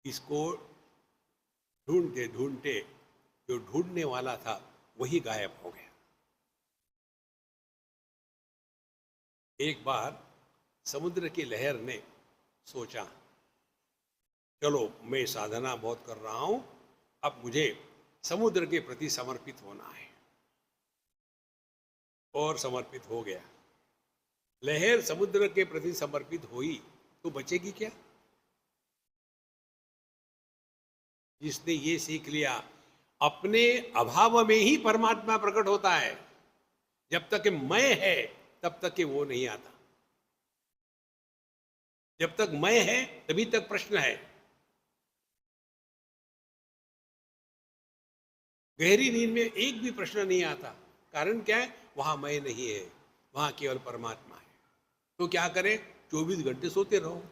इसको ढूंढते ढूंढते जो ढूंढने वाला था वही गायब हो गया। एक बार समुद्र की लहर ने सोचा, चलो मैं साधना बहुत कर रहा हूं, अब मुझे समुद्र के प्रति समर्पित होना है, और समर्पित हो गया। लहर समुद्र के प्रति समर्पित हुई तो बचेगी क्या? जिसने ये सीख लिया, अपने अभाव में ही परमात्मा प्रकट होता है। जब तक मैं है तब तक के वो नहीं आता। जब तक मैं है तभी तक प्रश्न है। गहरी नींद में एक भी प्रश्न नहीं आता। कारण क्या है? वहां मैं नहीं है, वहां केवल परमात्मा है। तो क्या करें? 24 घंटे सोते रहो।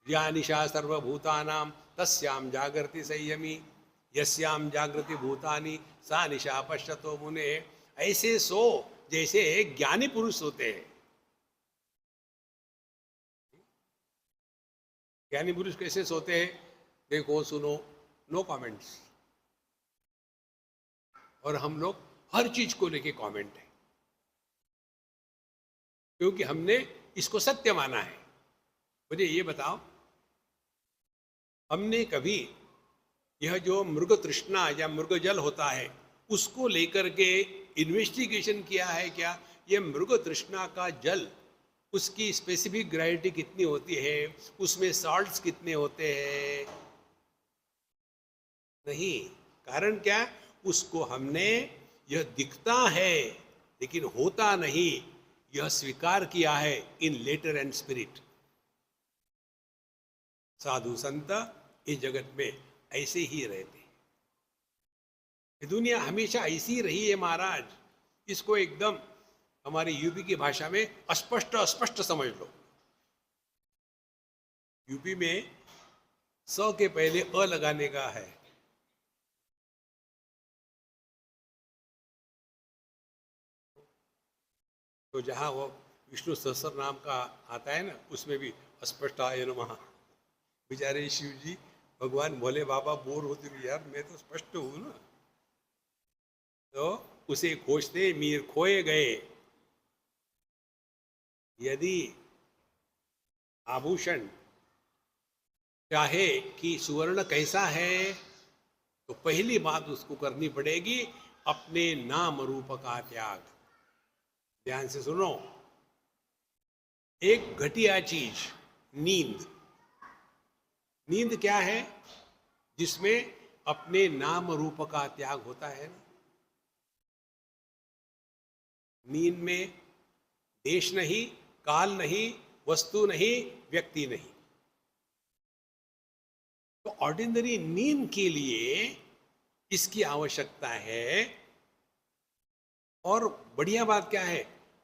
या निशा सर्वभूतानां तस्याम जागृति संयमी यस्याम जागृति भूतानि सा निशा पश्यतो मुने। ऐसे सो जैसे ज्ञानी पुरुष सोते हैं। ज्ञानी पुरुष कैसे सोते हैं? देखो सुनो, नो कमेंट्स। और हम लोग हर चीज को लेके कमेंट है, क्योंकि हमने इसको सत्य माना है। मुझे ये बताओ, हमने कभी यह जो मृग तृष्णा या मृग जल होता है उसको लेकर के इन्वेस्टिगेशन किया है क्या? ये मृग तृष्णा का जल, उसकी स्पेसिफिक ग्रेविटी कितनी होती है, उसमें सॉल्ट्स कितने होते हैं? नहीं। कारण क्या? उसको हमने, यह दिखता है लेकिन होता नहीं, यह स्वीकार किया है इन लेटर एंड स्पिरिट। साधु संत इस जगत में ऐसे ही रहते हैं। ये दुनिया हमेशा ऐसी रही है महाराज। इसको एकदम हमारी यूपी की भाषा में अस्पष्ट अस्पष्ट समझ लो। यूपी में स के पहले अ लगाने का है। तो जहां वो विष्णु सहस्त्र नाम का आता है ना, उसमें भी अस्पष्टाय नमः। बेचारे शिव जी भगवान भोले बाबा बोर होते हुए, यार मैं तो स्पष्ट हूं ना। तो उसे खोजते मीर खोए गए। यदि आभूषण चाहे कि सुवर्ण कैसा है, तो पहली बात उसको करनी पड़ेगी अपने नाम रूप का त्याग। ध्यान से सुनो, एक घटिया चीज नींद। नींद क्या है? जिसमें अपने नाम रूप का त्याग होता है ना। नींद में देश नहीं, काल नहीं, वस्तु नहीं, व्यक्ति नहीं। तो ऑर्डिनरी नींद के लिए इसकी आवश्यकता है। और बढ़िया बात क्या है?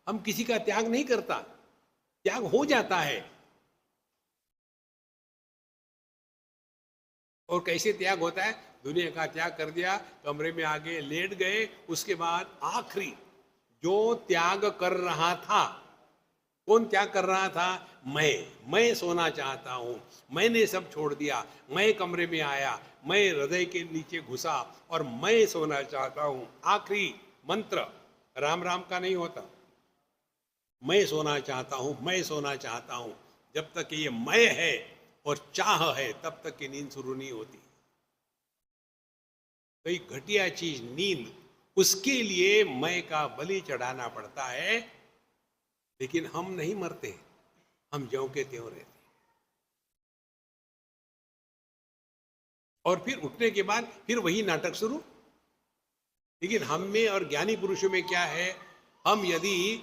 हम किसी का त्याग नहीं करता, त्याग हो जाता है। और कैसे त्याग होता है? दुनिया का त्याग कर दिया, कमरे में आगे लेट गए, उसके बाद आखिरी जो त्याग कर रहा था, कौन त्याग कर रहा था? मैं सोना चाहता हूं, मैंने सब छोड़ दिया, मैं कमरे में आया, मैं हृदय के नीचे घुसा और मैं सोना चाहता हूं। आखिरी मंत्र राम राम का नहीं होता। मैं सोना चाहता हूं, मैं सोना चाहता हूं। जब तक ये मैं है और चाह है तब तक की नींद शुरू नहीं होती। तो एक घटिया चीज नींद, उसके लिए मैं का बलि चढ़ाना पड़ता है। लेकिन हम नहीं मरते, हम ज्यों के त्यों रहते। और फिर उठने के बाद फिर वही नाटक शुरू। लेकिन हम में और ज्ञानी पुरुषों में क्या है? हम यदि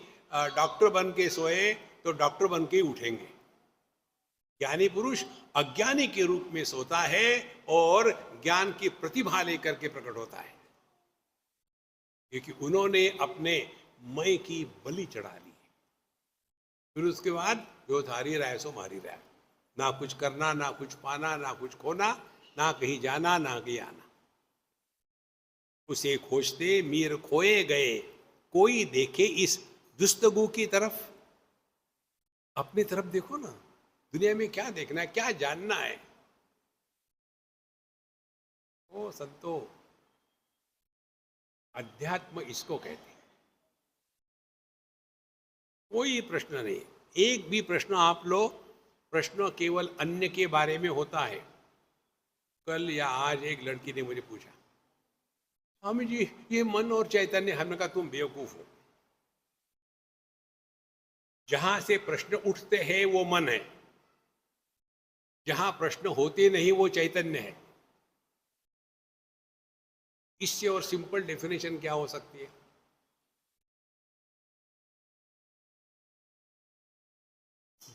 डॉक्टर बन के सोए तो डॉक्टर बन के ही उठेंगे। ज्ञानी पुरुष अज्ञानी के रूप में सोता है और ज्ञान की प्रतिभा लेकर के प्रकट होता है, क्योंकि उन्होंने अपने मैं की बलि चढ़ा ली। फिर उसके बाद जो धारी रहा है सो मारी रहा है। ना कुछ करना, ना कुछ पाना, ना कुछ खोना, ना कहीं जाना, ना कहीं आना। उसे खोजते मीर खोए गए, कोई देखे इस दुस्तगु की तरफ। अपनी तरफ देखो ना, दुनिया में क्या देखना है, क्या जानना है? ओ संतो, अध्यात्म इसको कहते हैं। कोई प्रश्न नहीं, एक भी प्रश्न आप लो, प्रश्न केवल अन्य के बारे में होता है। कल या आज एक लड़की ने मुझे पूछा, स्वामी जी ये मन और चैतन्य, हमने कहा तुम बेवकूफ हो। जहां से प्रश्न उठते हैं वो मन है, जहां प्रश्न होते नहीं वो चैतन्य है। इससे और सिंपल डेफिनेशन क्या हो सकती है?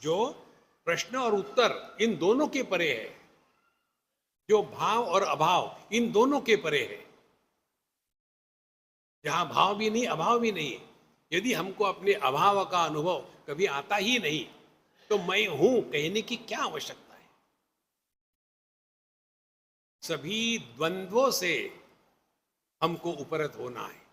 जो प्रश्न और उत्तर इन दोनों के परे है, जो भाव और अभाव इन दोनों के परे है, जहां भाव भी नहीं अभाव भी नहीं। यदि हमको अपने अभाव का अनुभव कभी आता ही नहीं तो मैं हूं कहने की क्या आवश्यकता है? सभी द्वंद्वों से हमको उपरत होना है।